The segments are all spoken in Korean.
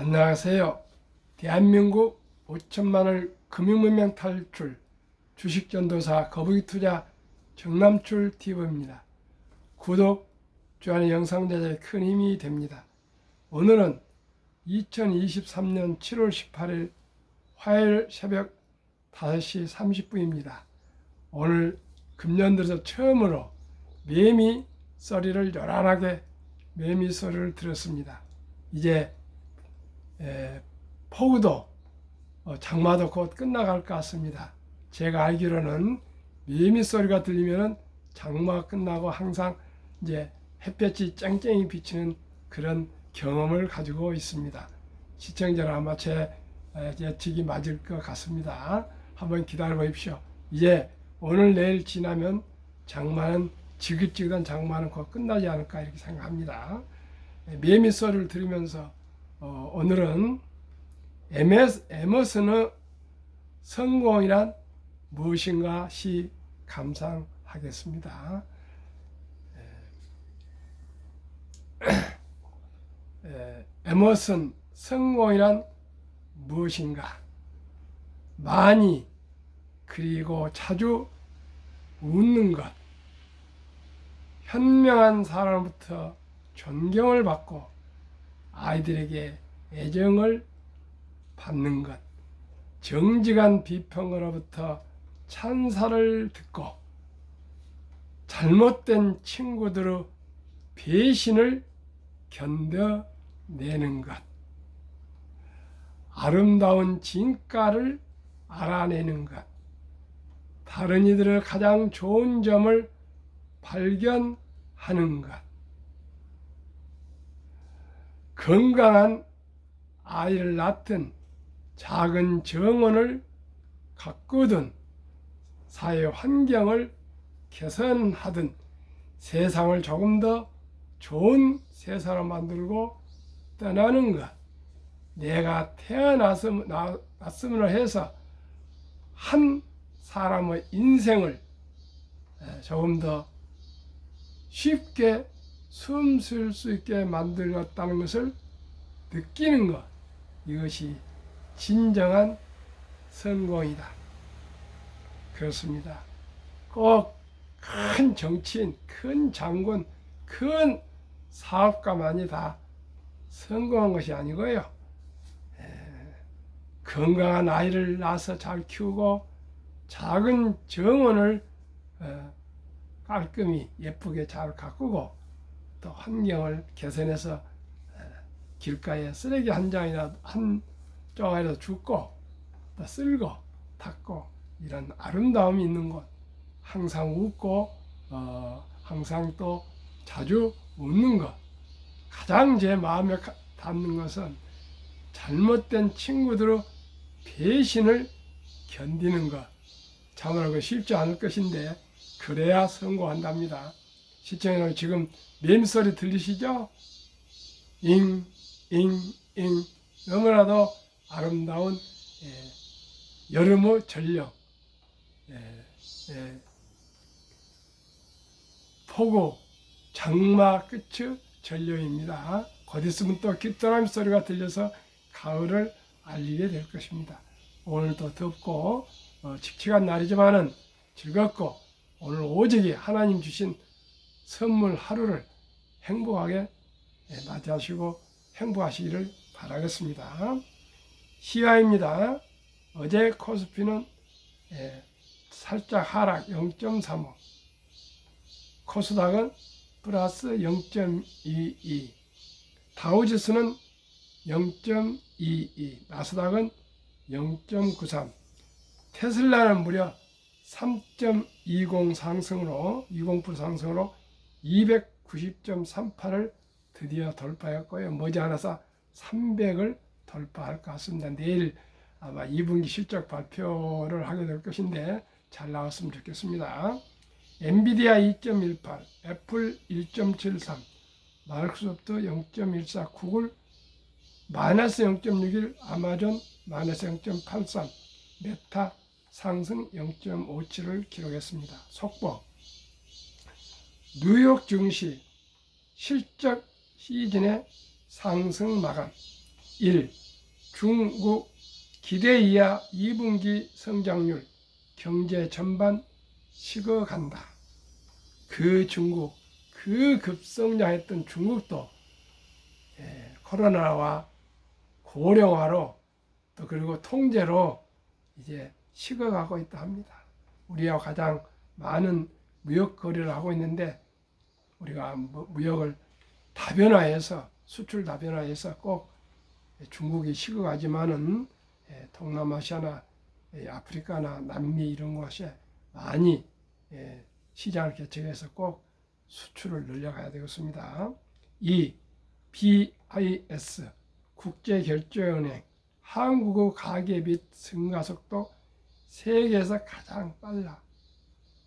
안녕하세요. 대한민국 5천만을 금융문명 탈출 주식전도사 거북이투자 정남출 TV입니다. 구독, 좋아요 영상 제작에 큰 힘이 됩니다. 오늘은 2023년 7월 18일 화요일 새벽 5시 30분입니다. 오늘 금년 들어서 처음으로 매미 소리를 요란하게 매미 소리를 들었습니다. 이제 폭우도 장마도 곧 끝나갈 것 같습니다. 제가 알기로는 매미 소리가 들리면 장마가 끝나고 항상 이제 햇볕이 쨍쨍이 비치는 그런 경험을 가지고 있습니다. 시청자는 아마 제 예측이 맞을 것 같습니다. 한번 기다려 보십시오. 이제 오늘 내일 지나면 장마는 지긋지긋한 장마는 곧 끝나지 않을까 이렇게 생각합니다. 매미 소리를 들으면서 오늘은 에머슨의 성공이란 무엇인가 시 감상하겠습니다. 에머슨 성공이란 무엇인가? 많이 그리고 자주 웃는 것, 현명한 사람부터 존경을 받고 아이들에게 애정을 받는 것, 정직한 비평으로부터 찬사를 듣고 잘못된 친구들의 배신을 견뎌내는 것, 아름다운 진가를 알아내는 것, 다른 이들의 가장 좋은 점을 발견하는 것, 건강한 아이를 낳든 작은 정원을 가꾸든 사회 환경을 개선하든 세상을 조금 더 좋은 세상으로 만들고 떠나는 것, 내가 태어났음으로 해서 한 사람의 인생을 조금 더 쉽게 숨 쉴 수 있게 만들었다는 것을 느끼는 것, 이것이 진정한 성공이다. 그렇습니다. 꼭 큰 정치인, 큰 장군, 큰 사업가만이 다 성공한 것이 아니고요. 건강한 아이를 낳아서 잘 키우고 작은 정원을 깔끔히 예쁘게 잘 가꾸고 또 환경을 개선해서 길가에 쓰레기 한 장이나 한 조각이라도 줍고 또 쓸고 닦고 이런 아름다움이 있는 곳, 항상 웃고 항상 또 자주 웃는 것, 가장 제 마음에 닿는 것은 잘못된 친구들의 배신을 견디는 것. 참으로 쉽지 않을 것인데 그래야 성공한답니다. 시청자 여러분, 지금 매미소리 들리시죠? 잉, 잉, 잉. 너무나도 아름다운 여름의 전령, 폭우, 장마 끝의 전령입니다. 곧 있으면 또 귀뚜라미 소리가 들려서 가을을 알리게 될 것입니다. 오늘도 덥고 칙칙한 날이지만은 즐겁고 오늘 오직이 하나님 주신 선물 하루를 행복하게 맞이하시고 행복하시기를 바라겠습니다. 시야입니다. 어제 코스피는 살짝 하락 0.35, 코스닥은 플러스 0.22, 다우지수는 0.22, 나스닥은 0.93, 테슬라는 무려 3.20 상승으로 20% 상승으로 290.38을 드디어 돌파했고요. 머지않아서 300을 돌파할 것 같습니다. 내일 아마 2분기 실적 발표를 하게 될 것인데 잘 나왔으면 좋겠습니다. 엔비디아 2.18, 애플 1.73, 마이크로소프트 0.14, 구글 마이너스 0.61, 아마존 마이너스 0.83, 메타 상승 0.57을 기록했습니다. 속보, 뉴욕 증시 실적 시즌의 상승 마감 1. 중국 기대 이하 2분기 성장률, 경제 전반 식어간다. 그 중국, 그 급성장했던 중국도 코로나와 고령화로 또 그리고 통제로 이제 식어가고 있다 합니다. 우리와 가장 많은 무역 거래를 하고 있는데 우리가 무역을 다변화해서 수출 다변화해서 꼭 중국이 식어가지만은 동남아시아나 아프리카나 남미 이런 곳에 많이 시장을 개척해서 꼭 수출을 늘려가야 되겠습니다. 2. BIS 국제결제은행 한국의 가계 빚 증가 속도 세계에서 가장 빨라.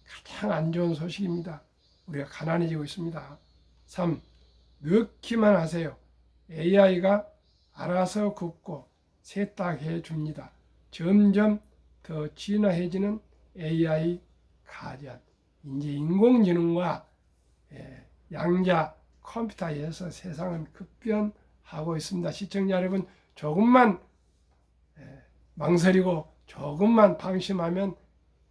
가장 안 좋은 소식입니다. 우리가 가난해지고 있습니다. 3. 넣기만 하세요. AI가 알아서 굽고 세탁해 줍니다. 점점 더 진화해지는 AI 가전. 이제 인공지능과 양자 컴퓨터에서 세상은 급변하고 있습니다. 시청자 여러분, 조금만 망설이고 조금만 방심하면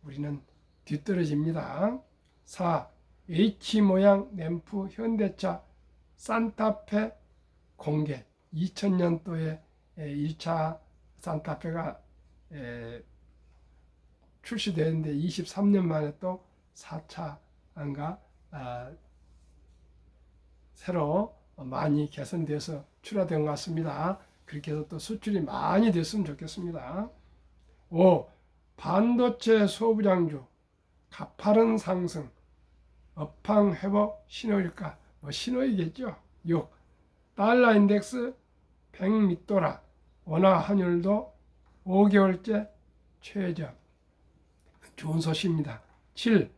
우리는 뒤떨어집니다. 4. H모양 램프 현대차 산타페 공개. 2000년도에 1차 산타페가 출시되었는데 23년 만에 또 4차인가 새로 많이 개선돼서 출하된 것 같습니다. 그렇게 해서 또 수출이 많이 됐으면 좋겠습니다. 5. 반도체 소부장주 가파른 상승 업황 회복 신호일까? 신호이겠죠. 6. 달러 인덱스 100 밑돌아 원화 환율도 5개월째 최저. 좋은 소식입니다. 7.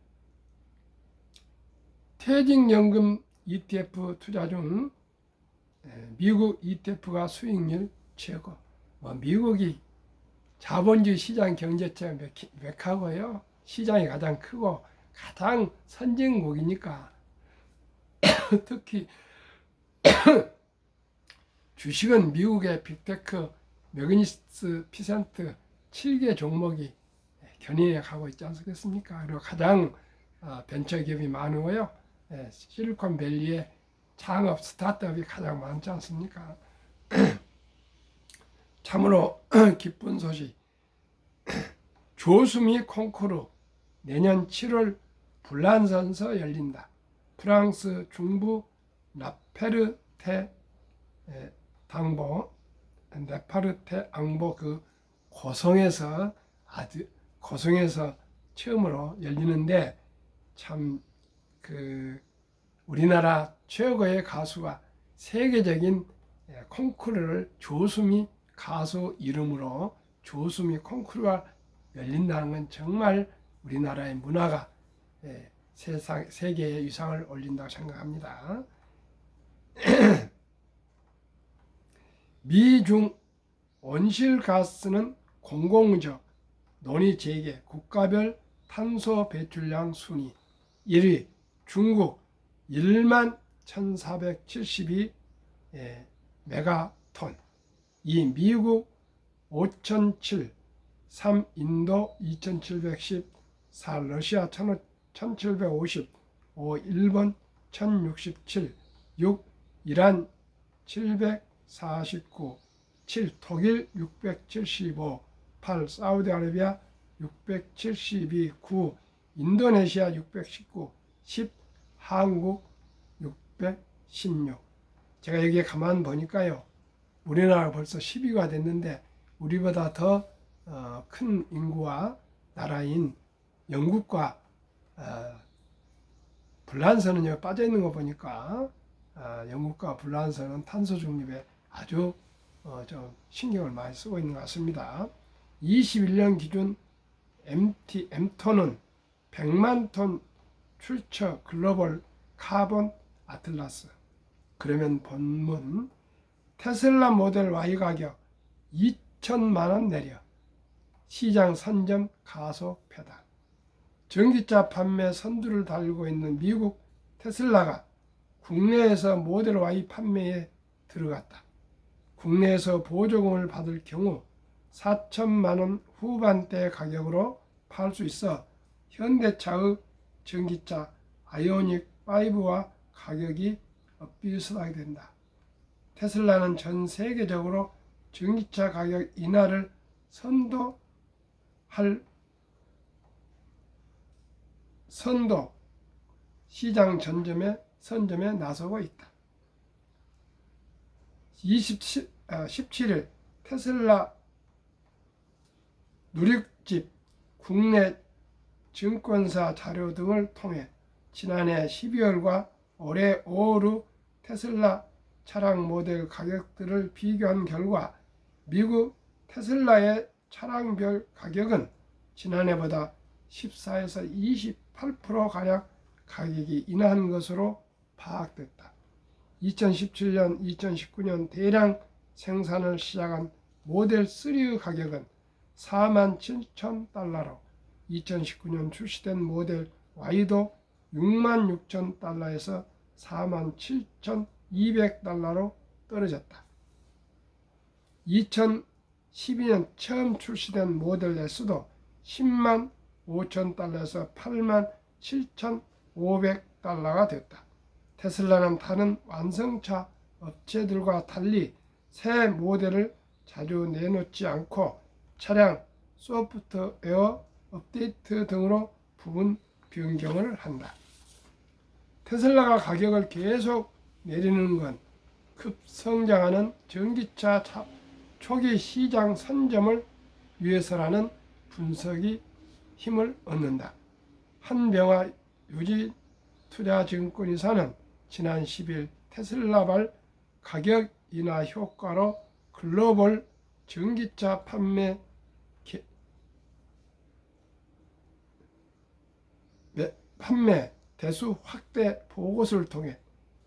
퇴직연금 ETF 투자 중 미국 ETF가 수익률 최고. 미국이 자본주의 시장 경제체 맥하고요. 시장이 가장 크고 가장 선진국이니까 특히 주식은 미국의 빅테크 매그니스 피센트 7개 종목이 견인해 가고 있지 않겠습니까? 그리고 가장 벤처기업이 많고요. 실리콘밸리의 창업 스타트업이 가장 많지 않습니까? 참으로 기쁜 소식. 조수미 콩쿠르 내년 7월 불란서에서 열린다. 프랑스 중부 라페르테 당보 네파르테 앙보 그 고성에서 처음으로 열리는데 참 우리나라 최고의 가수가 세계적인 콩쿠르를 조수미 가수 이름으로 조수미 콩쿠르가 열린다는 건 정말 우리나라의 문화가 세계의 위상을 올린다고 생각합니다. 미중 온실가스는 공공적 논의 재개 국가별 탄소 배출량 순위 1위 중국 1만 1472 메가톤 2 미국 5007 3 인도 2710 4 러시아 1750 5 일본 1067 6 이란 749 7 독일 675 8 사우디아라비아 672 9 인도네시아 619 10 한국 616 제가 여기에 가만 보니까요 우리나라가 벌써 10위가 됐는데 우리보다 더 큰 인구와 나라인 영국과 불란서는 빠져 있는 거 보니까 영국과 불란서는 탄소 중립에 아주 좀 신경을 많이 쓰고 있는 것 같습니다. 21년 기준 M톤은 100만 톤 출처 글로벌 카본 아틀라스. 그러면 본문 테슬라 모델 Y 가격 2천만 원 내려 시장 선점 가속 페달. 전기차 판매 선두를 달고 있는 미국 테슬라가 국내에서 모델 Y 판매에 들어갔다. 국내에서 보조금을 받을 경우 4천만 원 후반대 가격으로 팔 수 있어 현대차의 전기차 아이오닉 5와 가격이 비슷하게 된다. 테슬라는 전 세계적으로 전기차 가격 인하를 선도 시장 선점에 나서고 있다. 17일 테슬라 누립집 국내 증권사 자료 등을 통해 지난해 12월과 올해 5월 테슬라 차량 모델 가격들을 비교한 결과 미국 테슬라의 차량별 가격은 지난해보다 14에서 28%가량 가격이 인하한 것으로 파악됐다. 2017년, 2019년 대량 생산을 시작한 모델 3의 가격은 47,000달러로 2019년 출시된 모델 Y도 66,000달러에서 47,200달러로 떨어졌다. 2012년 처음 출시된 모델 S도 10만 5,000달러에서 8만 7,500달러가 됐다. 테슬라는 다른 완성차 업체들과 달리 새 모델을 자주 내놓지 않고 차량 소프트웨어 업데이트 등으로 부분 변경을 한다. 테슬라가 가격을 계속 내리는 건 급성장하는 전기차 초기 시장 선점을 위해서라는 분석이 힘을 얻는다. 한병화 유지투자증권이사는 지난 10일 테슬라발 가격 인하 효과로 글로벌 전기차 판매 대수 확대 보고서를 통해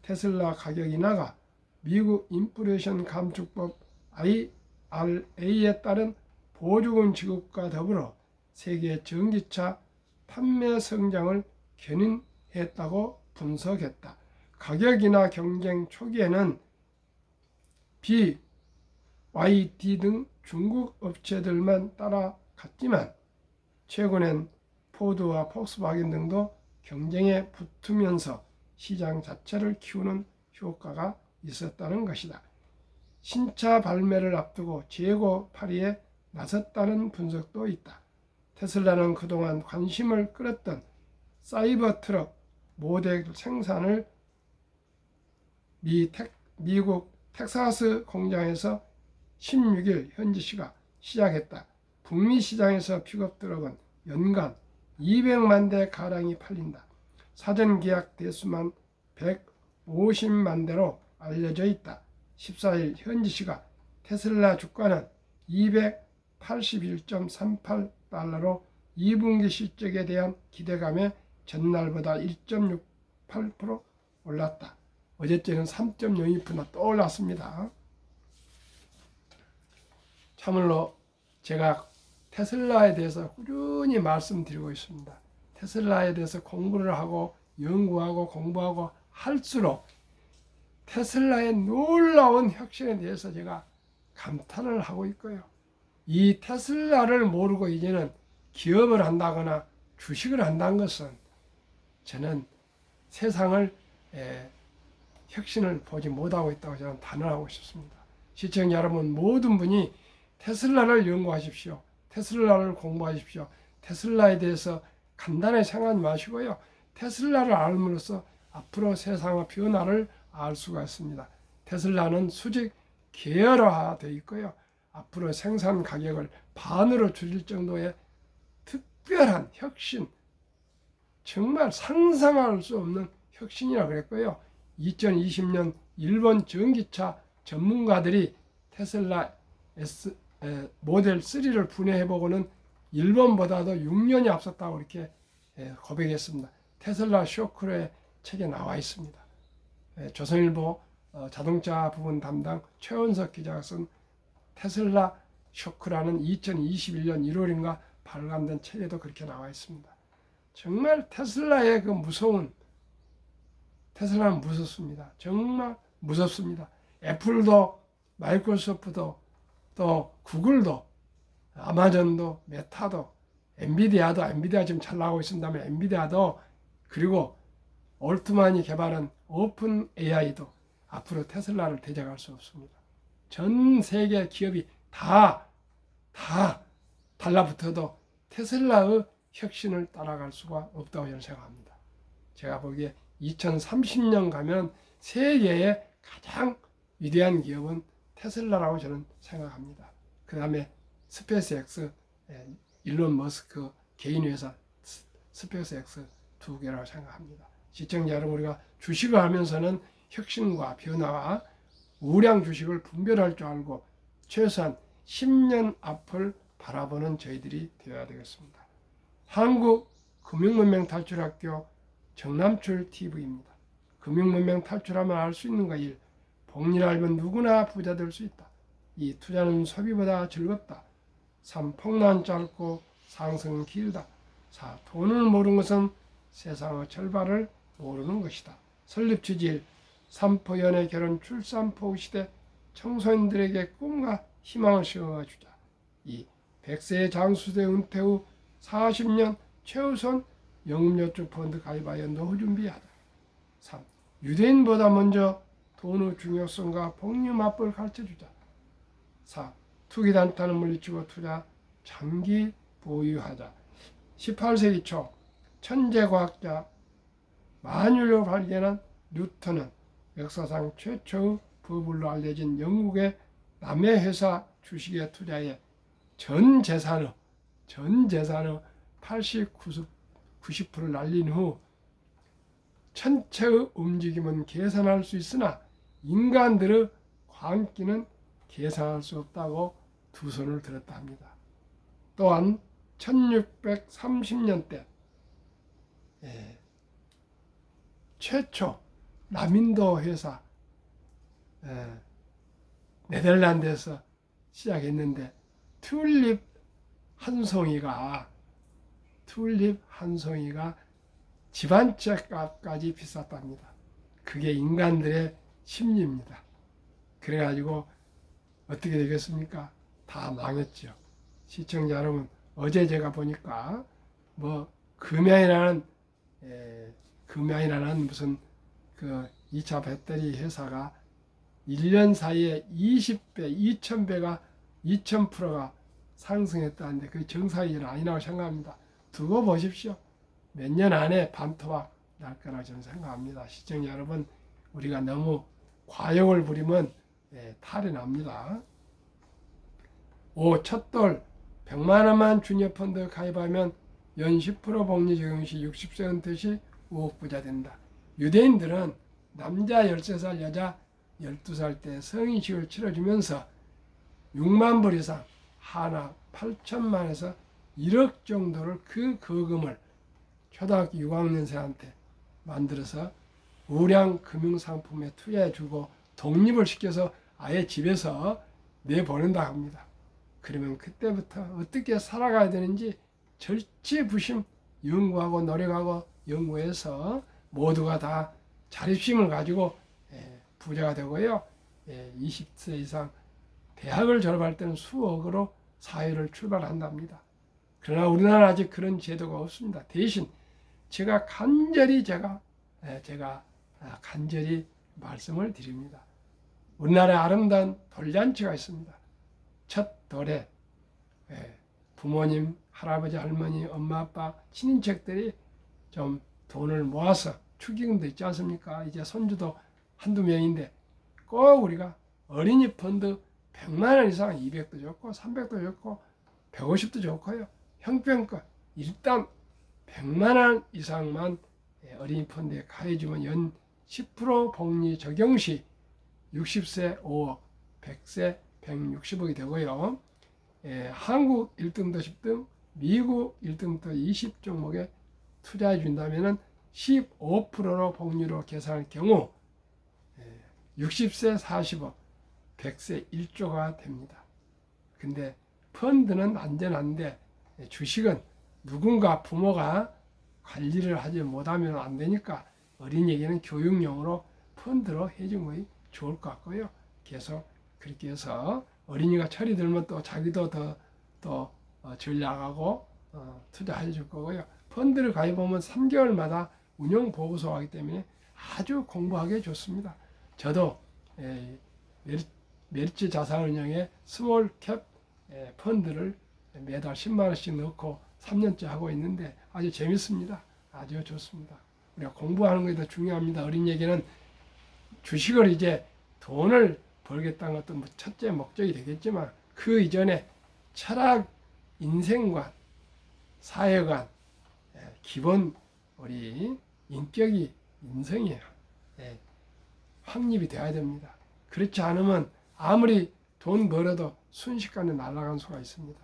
테슬라 가격 인하가 미국 인플레이션 감축법 IRA에 따른 보조금 지급과 더불어 세계 전기차 판매 성장을 견인했다고 분석했다. 가격 인하 경쟁 초기에는 BYD 등 중국 업체들만 따라갔지만 최근엔 포드와 폭스바겐 등도 경쟁에 붙으면서 시장 자체를 키우는 효과가 있었다는 것이다. 신차 발매를 앞두고 재고 팔이에 나섰다는 분석도 있다. 테슬라는 그동안 관심을 끌었던 사이버 트럭 모델 생산을 미국 텍사스 공장에서 16일 현지 시각 시작했다. 북미 시장에서 픽업 트럭은 연간 200만 대 가량이 팔린다. 사전 계약 대수만 150만 대로 알려져 있다. 14일 현지 시각 테슬라 주가는 281.38달러로 2분기 실적에 대한 기대감에 전날보다 1.68% 올랐다. 어제째는 3.02%나 또 올랐습니다. 참으로 제가 테슬라에 대해서 꾸준히 말씀드리고 있습니다. 테슬라에 대해서 공부를 하고 연구하고 공부하고 할수록 테슬라의 놀라운 혁신에 대해서 제가 감탄을 하고 있고요. 이 테슬라를 모르고 이제는 기업을 한다거나 주식을 한다는 것은 저는 세상을 혁신을 보지 못하고 있다고 저는 단언하고 싶습니다. 시청자 여러분 모든 분이 테슬라를 연구하십시오. 테슬라를 공부하십시오. 테슬라에 대해서 간단히 생각하지 마시고요. 테슬라를 알므로써 앞으로 세상의 변화를 알 수가 있습니다. 테슬라는 수직 계열화되어 있고요. 앞으로 생산 가격을 반으로 줄일 정도의 특별한 혁신, 정말 상상할 수 없는 혁신이라고 그랬고요. 2020년 일본 전기차 전문가들이 테슬라 모델 3를 분해해보고는 일본보다도 6년이 앞섰다고 이렇게 고백했습니다. 테슬라 쇼크의 책에 나와 있습니다. 조선일보 자동차 부분 담당 최원석 기자가 쓴 테슬라 쇼크라는 2021년 1월인가 발간된 책에도 그렇게 나와 있습니다. 정말 테슬라의 그 무서운, 테슬라는 무섭습니다. 정말 무섭습니다. 애플도 마이크로소프트도 또 구글도 아마존도 메타도 엔비디아 지금 잘 나오고 있습니다만 엔비디아도 그리고 올트만이 개발한 오픈 AI도 앞으로 테슬라를 대적할 수 없습니다. 전 세계 기업이 다 달라붙어도 테슬라의 혁신을 따라갈 수가 없다고 저는 생각합니다. 제가 보기에 2030년 가면 세계의 가장 위대한 기업은 테슬라라고 저는 생각합니다. 그 다음에 스페이스X, 일론 머스크 개인 회사 스페이스X 두 개라고 생각합니다. 시청자 여러분, 우리가 주식을 하면서는 혁신과 변화와 우량 주식을 분별할 줄 알고 최소한 10년 앞을 바라보는 저희들이 되어야 되겠습니다. 한국금융문명탈출학교 정남출TV입니다. 금융문명 탈출하면 알 수 있는 거 1. 복리를 알면 누구나 부자 될 수 있다. 2. 투자는 소비보다 즐겁다. 3. 폭락은 짧고 상승은 길다. 4. 돈을 모르는 것은 세상의 절반을 모르는 것이다. 설립 취지 3포 연애 결혼 출산 포 시대 청소년들에게 꿈과 희망을 씌워주자. 2. 100세의 장수대 은퇴 후 40년 최우선 영업요충 펀드 가입하여 노후 준비하자. 3. 유대인보다 먼저 돈의 중요성과 복리 맛을 가르쳐주자. 4. 투기 단타는 물리치고 투자 장기 보유하자. 18세기 초 천재과학자 만유를 발견한 뉴턴은 역사상 최초의 버블로 알려진 영국의 남의 회사 주식에 투자해 전 재산의 90%를 날린 후 천체의 움직임은 계산할 수 있으나 인간들의 광기는 계산할 수 없다고 두 손을 들었다 합니다. 또한 1630년대 최초 남인도 회사 네덜란드에서 시작했는데 튤립 한 송이가 집 한 채 값까지 비쌌답니다. 그게 인간들의 심리입니다. 그래가지고 어떻게 되겠습니까? 다 망했죠. 시청자 여러분, 어제 제가 보니까 금양이라는 무슨 그 2차 배터리 회사가 1년 사이에 20배, 2000%가 상승했다는데 그 정상이 아니라고 생각합니다. 두고 보십시오. 몇 년 안에 반토막 날 거라고 저는 생각합니다. 시청자 여러분, 우리가 너무 과욕을 부리면 탈이 납니다. 5. 첫돌 100만 원만 주니어 펀드 가입하면 연 10% 복리 적용 시 60세 은퇴 시 5억 부자 된다. 유대인들은 남자 13살, 여자 12살 때 성인식을 치러주면서 6만 불 이상 하나 8천만에서 1억 정도를 그 거금을 초등학교 6학년생한테 만들어서 우량 금융상품에 투자해주고 독립을 시켜서 아예 집에서 내보낸다 합니다. 그러면 그때부터 어떻게 살아가야 되는지 절치부심 연구하고 노력하고 연구해서 모두가 다 자립심을 가지고 부자가 되고요. 20세 이상 대학을 졸업할 때는 수억으로 사회를 출발한답니다. 그러나 우리나라는 아직 그런 제도가 없습니다. 대신 제가 간절히 말씀을 드립니다. 우리나라에 아름다운 돌잔치가 있습니다. 첫 돌에 부모님, 할아버지, 할머니, 엄마, 아빠, 친인척들이 좀 돈을 모아서 축의금도 있지 않습니까? 이제 손주도 한두 명인데 꼭 우리가 어린이 펀드 100만 원 이상 200도 좋고 300도 좋고 150도 좋고요. 형편껏 일단 100만 원 이상만 어린이 펀드에 가해주면 연 10% 복리 적용 시 60세 5억, 100세 160억이 되고요. 한국 1등부터 10등, 미국 1등부터 20종목에 투자해 준다면 15%로 복리로 계산할 경우 60세 40억, 100세 1조가 됩니다. 근데 펀드는 안전한데 주식은 누군가 부모가 관리를 하지 못하면 안 되니까 어린이에게는 교육용으로 펀드로 해주면 좋을 것 같고요. 계속 그렇게 해서 어린이가 철이 들면 또 자기도 더 전략하고 투자해 줄 거고요. 펀드를 가입하면 3개월마다 운용 보고서 하기 때문에 아주 공부하기 좋습니다. 저도 멸치 자산운용에 스몰캡 펀드를 매달 10만 원씩 넣고 3년째 하고 있는데 아주 재밌습니다. 아주 좋습니다. 우리가 공부하는 것이 더 중요합니다. 어린이에게는 주식을 이제 돈을 벌겠다는 것도 첫째 목적이 되겠지만 그 이전에 철학, 인생관, 사회관, 기본 우리 인격이 인성이에요. 확립이 되어야 됩니다. 그렇지 않으면 아무리 돈 벌어도 순식간에 날아간 수가 있습니다.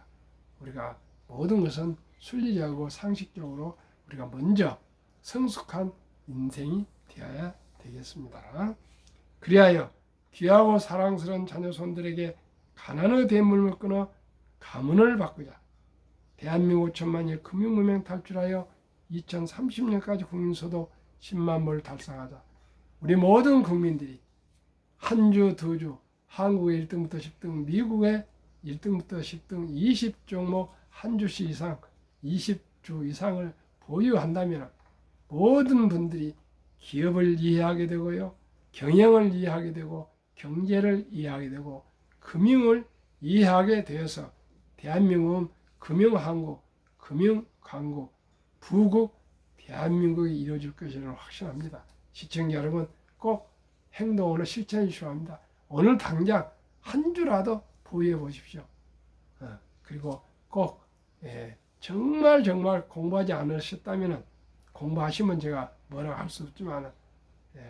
우리가 모든 것은 순리적이고 상식적으로 우리가 먼저 성숙한 인생이 되어야 되겠습니다. 그리하여 귀하고 사랑스러운 자녀 손들에게 가난의 대물을 끊어 가문을 바꾸자. 대한민국 5천만일 금융무명 탈출하여 2030년까지 국민소득 10만 불을 달성하자. 우리 모든 국민들이 한 주, 두 주, 한국의 1등부터 10등, 미국의 1등부터 10등 20종목 한 주씩 이상 20주 이상을 보유한다면 모든 분들이 기업을 이해하게 되고요. 경영을 이해하게 되고 경제를 이해하게 되고 금융을 이해하게 되어서 대한민국은 금융왕국, 금융강국, 부국 대한민국이 이루어질 것이라고 확신합니다. 시청자 여러분 꼭 행동으로 실천해 주셔야 합니다. 오늘 당장 한 주라도 보유해 보십시오. 그리고 꼭 정말 공부하지 않으셨다면 공부하시면 제가 뭐라고 할 수 없지만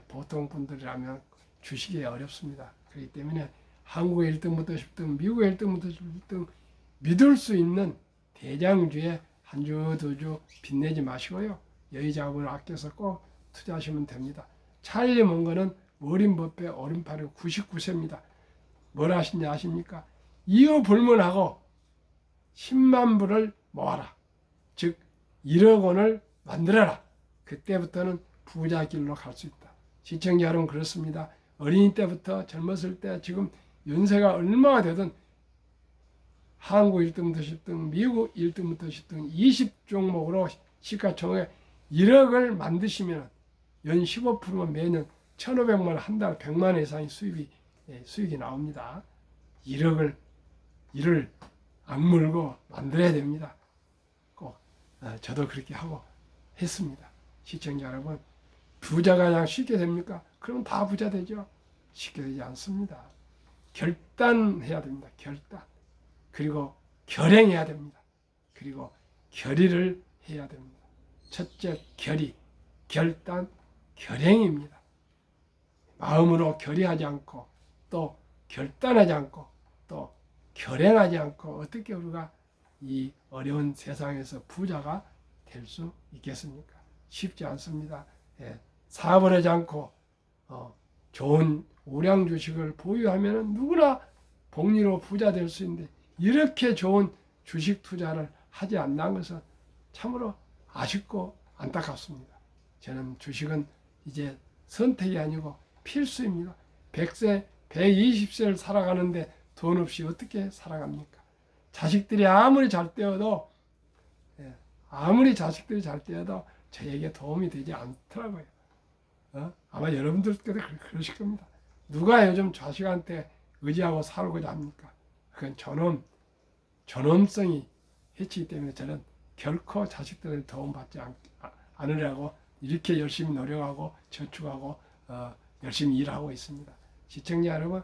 보통 분들이라면 주식이 어렵습니다. 그렇기 때문에 한국의 1등부터 10등, 미국의 1등부터 10등 믿을 수 있는 대장주에 한 주, 두 주 빚내지 마시고요. 여유 자금을 아껴서 꼭 투자하시면 됩니다. 찰리 몽거는 워린 버핏 오른팔이 99세입니다. 뭘 하시냐 아십니까? 이유 불문하고 10만 불을 모아라. 즉 1억 원을 만들어라. 그때부터는 부자 길로 갈 수 있다. 시청자 여러분 그렇습니다. 어린이 때부터 젊었을 때 지금 연세가 얼마가 되든 한국 1등부터 10등, 미국 1등부터 10등 20종목으로 시가총액 1억을 만드시면 연 15%면 매년 1,500만 원, 한 달 100만 원 이상의 수익이 나옵니다. 1을 악물고 만들어야 됩니다. 꼭 저도 그렇게 하고 했습니다. 시청자 여러분, 부자가 그냥 쉽게 됩니까? 그럼 다 부자 되죠? 쉽게 되지 않습니다. 결단해야 됩니다. 결단. 그리고 결행해야 됩니다. 그리고 결의를 해야 됩니다. 첫째 결의, 결단, 결행입니다. 마음으로 결의하지 않고 또 결단하지 않고 또 결행하지 않고 어떻게 우리가 이 어려운 세상에서 부자가 될 수 있겠습니까? 쉽지 않습니다. 사업을 하지 않고 좋은 우량 주식을 보유하면 누구나 복리로 부자 될 수 있는데 이렇게 좋은 주식 투자를 하지 않는 것은 참으로 아쉽고 안타깝습니다. 저는 주식은 이제 선택이 아니고 필수입니다. 100세, 120세를 살아가는데 돈 없이 어떻게 살아갑니까? 자식들이 아무리 잘 되어도 저에게 도움이 되지 않더라고요. 아마 여러분들께도 그러실 겁니다. 누가 요즘 자식한테 의지하고 살고자 합니까? 그건 존엄성이 해치기 때문에 저는 결코 자식들의 도움받지 않으려고 이렇게 열심히 노력하고 저축하고 열심히 일하고 있습니다. 시청자 여러분,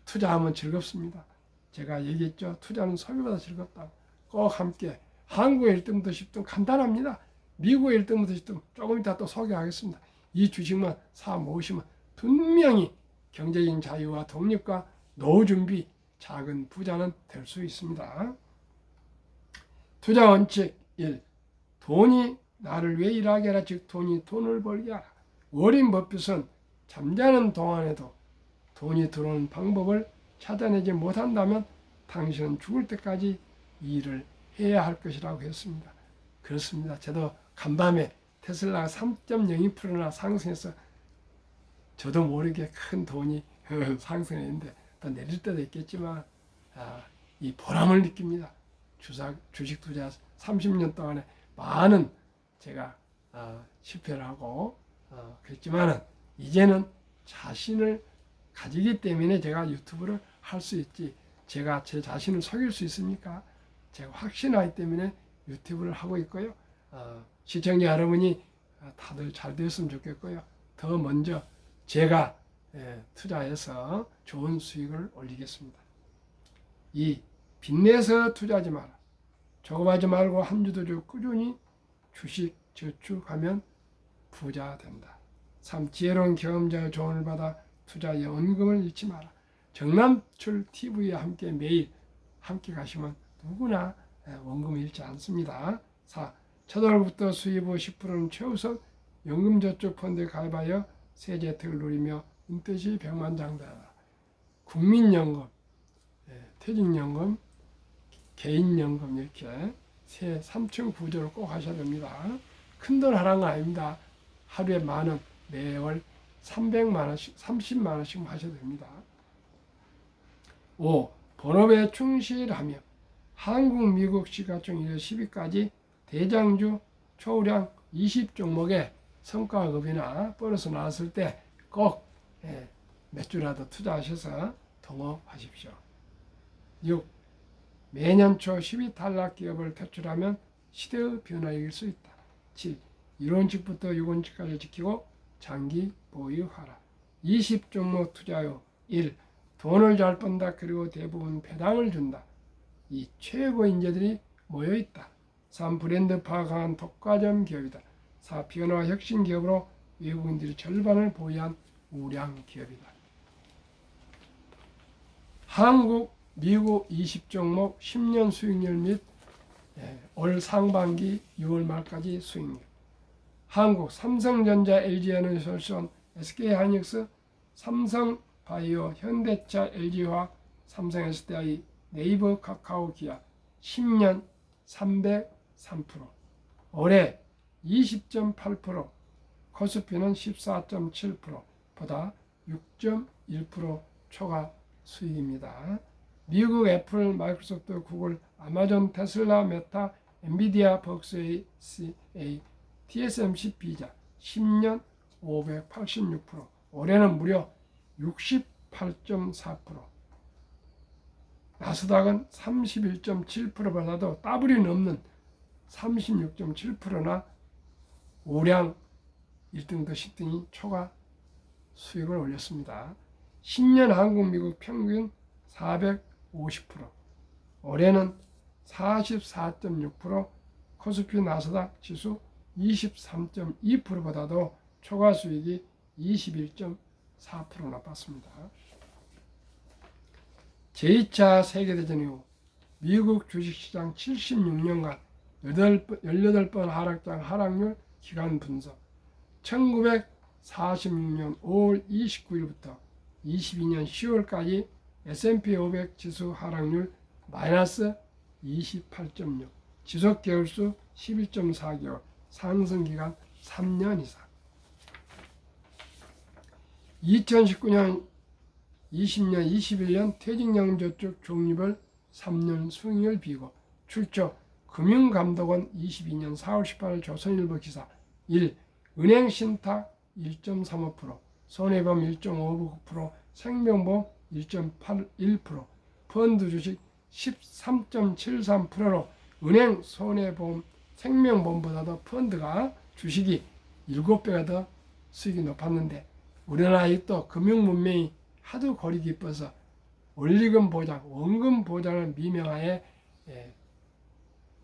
투자하면 즐겁습니다. 제가 얘기했죠. 투자는 소비보다 즐겁다고. 꼭 함께 한국의 1등부터 10등 간단합니다. 미국의 1등부터 10등 조금 이따 또 소개하겠습니다. 이 주식만 사 모으시면 분명히 경제적인 자유와 독립과 노후 준비, 작은 부자는 될 수 있습니다. 투자 원칙 1. 돈이 나를 왜 일하게 하라. 즉 돈이 돈을 벌게 하라. 워린 버핏은 잠자는 동안에도 돈이 들어오는 방법을 찾아내지 못한다면 당신은 죽을 때까지 이 일을 해야 할 것이라고 했습니다. 그렇습니다. 저도 간밤에 테슬라가 3.02%나 상승해서 저도 모르게 큰 돈이 상승했는데 또 내릴 때도 있겠지만 이 보람을 느낍니다. 주식 투자 30년 동안에 많은 제가 실패를 하고 그랬지만은 이제는 자신을 가지기 때문에 제가 유튜브를 할 수 있지, 제가 제 자신을 속일 수 있습니까? 제가 확신하기 때문에 유튜브를 하고 있고요. 시청자 여러분이 다들 잘 되었으면 좋겠고요. 더 먼저 제가 투자해서 좋은 수익을 올리겠습니다. 이 빚내서 투자하지 마라. 조급하지 말고 한 주도 꾸준히 주식 저축하면 부자 된다. 3. 지혜로운 경험자의 조언을 받아 투자 연금을 잃지 마라. 정남출 TV에 함께 매일 함께 가시면 누구나 원금을 잃지 않습니다. 4. 첫 월부터 수입 후 10%는 최우선 연금저축펀드에 가입하여 세제 혜택을 누리며 인뜻이 백만장자다. 국민연금, 퇴직연금, 개인연금 이렇게 세 3층 구조를 꼭 하셔야 됩니다. 큰돈 하라는 거 아닙니다. 하루에 만원, 매월 300만 원씩, 30만 원씩 하셔야 됩니다. 5. 본업에 충실하며 한국, 미국 시가총 1월 10일까지 대장주 초우량 20종목에 성과급이나 보너스 나왔을 때 꼭 몇 주라도 투자하셔서 동업하십시오. 6. 매년 초 12탈락 기업을 퇴출하면 시대의 변화를 이길 수 있다. 7. 1원칙부터 6원칙까지 지키고 장기 보유하라. 20종목 투자요. 1. 돈을 잘 번다. 그리고 대부분 배당을 준다. 2. 최고 인재들이 모여있다. 3. 브랜드화 강한 독과점 기업이다. 4. 변화 혁신 기업으로 외국인들이 절반을 보유한 우량 기업이다. 한국, 미국 20종목 10년 수익률 및 올 상반기 6월 말까지 수익률. 한국 삼성전자, LG에너지솔루션, SK하이닉스, 삼성바이오, 현대차, LG화학, 삼성SDI, 네이버, 카카오, 기아 10년 303%, 올해 20.8%, 코스피는 14.7%보다 6.1% 초과 수익입니다. 미국 애플, 마이크로소프트, 구글, 아마존, 테슬라, 메타, 엔비디아, 벅스A, TSMC, 비자 10년 586%, 올해는 무려 68.4%, 나스닥은 31.7%보다도 더블이 넘는 36.7%나 우량 1등도 10등이 초과 수익을 올렸습니다. 10년 한국, 미국 평균 450%, 올해는 44.6%, 코스피 나스닥 지수 23.2%보다도 초과 수익이 21.4% 나빴습니다. 제2차 세계대전 이후 미국 주식시장 76년간 18번 하락장 하락률 기간 분석. 1946년 5월 29일부터 22년 10월까지 S&P 500 지수 하락률 마이너스 28.6, 지속 개월수 11.4개월, 상승 기간 3년 이상. 2019년, 20년, 21년 퇴직연금저축 적립을 3년 수익률 비교. 출처 금융감독원 22년 4월 18일 조선일보 기사. 1. 은행신탁 1.35%, 손해보험 1.59%, 생명보험 1.81%, 펀드 주식 13.73%로 은행, 손해보험, 생명보험보다도 펀드가 주식이 7배가 더 수익이 높았는데, 우리나라의 또 금융문명이 하도 고리 깊어서 원리금 보장, 원금 보장을 미명하에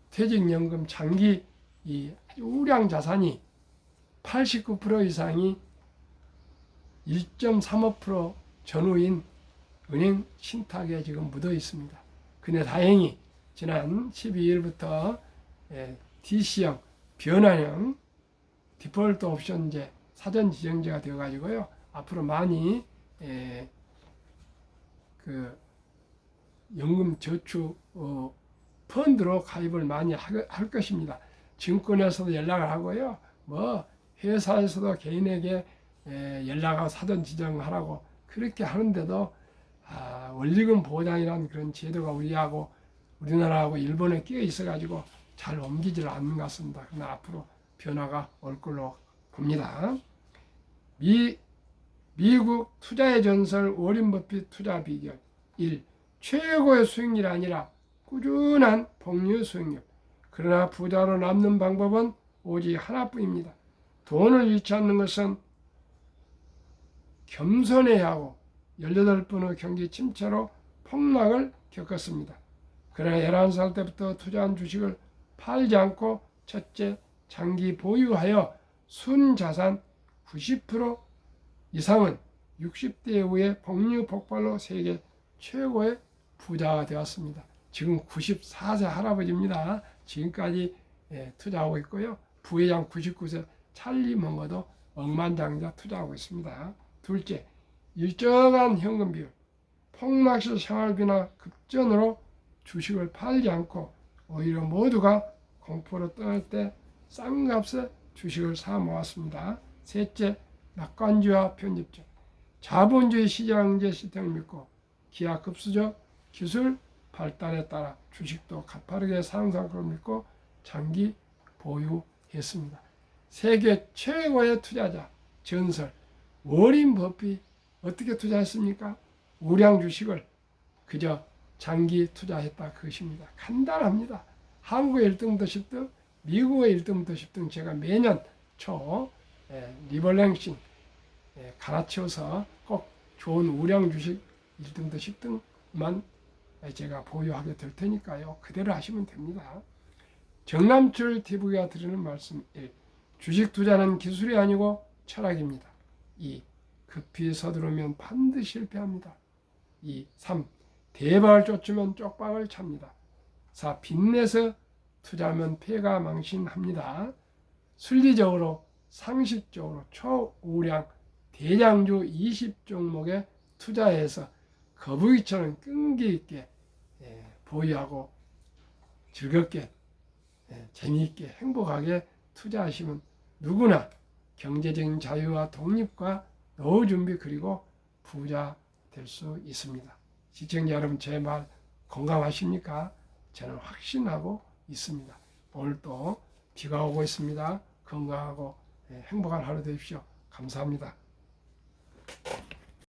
퇴직연금 장기 이 우량 자산이 89% 이상이 1.35% 전후인 은행 신탁에 지금 묻어 있습니다. 근데 다행히 지난 12일부터 DC형, 변환형 디폴트 옵션제 사전 지정제가 되어 가지고요. 앞으로 많이 그 연금 저축 펀드로 가입을 많이 할 것입니다. 증권에서도 연락을 하고요. 뭐 회사에서도 개인에게 연락하고 사전 지정하라고 그렇게 하는데도 원리금 보장이라는 그런 제도가 우리나라하고 일본에 끼어 있어가지고 잘 옮기질 않는 것 같습니다. 그러나 앞으로 변화가 올 걸로 봅니다. 미국 투자의 전설 워렌 버핏 투자 비결 1. 최고의 수익률이 아니라 꾸준한 복리 수익률. 그러나 부자로 남는 방법은 오직 하나뿐입니다. 돈을 잃지 않는 것은 겸손해야 하고 18번의 경기 침체로 폭락을 겪었습니다. 그러나 11살 때부터 투자한 주식을 팔지 않고 첫째, 장기 보유하여 순자산 90% 이상은 60대 이후에 복리 폭발로 세계 최고의 부자가 되었습니다. 지금 94세 할아버지입니다. 지금까지 투자하고 있고요. 부회장 99세 찰리 멍거도 억만장자 투자하고 있습니다. 둘째, 일정한 현금 비율. 폭락시 생활비나 급전으로 주식을 팔지 않고 오히려 모두가 공포로 떠날 때 싼 값에 주식을 사 모았습니다. 셋째, 낙관주와 편집적. 자본주의 시장제 시스템을 믿고 기하급수적 기술 발달에 따라 주식도 가파르게 상승할 걸 믿고 장기 보유했습니다. 세계 최고의 투자자 전설 워렌 버핏 어떻게 투자했습니까? 우량 주식을 그저 장기 투자했다 그것입니다. 간단합니다. 한국의 1등부터 10등, 미국의 1등부터 10등 제가 매년 초 리버랭싱 갈아치워서 꼭 좋은 우량 주식 1등부터 10등만 제가 보유하게 될 테니까요. 그대로 하시면 됩니다. 정남출 TV가 드리는 말씀 1. 주식 투자는 기술이 아니고 철학입니다. 2. 급히 서두르면 반드시 실패합니다. 2. 3. 대박을 쫓으면 쪽박을 찹니다. 4. 빚내서 투자하면 폐가 망신합니다. 순리적으로 상식적으로 초우량 대장주 20종목에 투자해서 거북이처럼 끈기 있게 보유하고 즐겁게 재미있게 행복하게 투자하시면 누구나 경제적인 자유와 독립과 노후 준비 그리고 부자 될 수 있습니다. 시청자 여러분 제 말 공감하십니까? 저는 확신하고 있습니다. 오늘 또 비가 오고 있습니다. 건강하고 행복한 하루 되십시오. 감사합니다.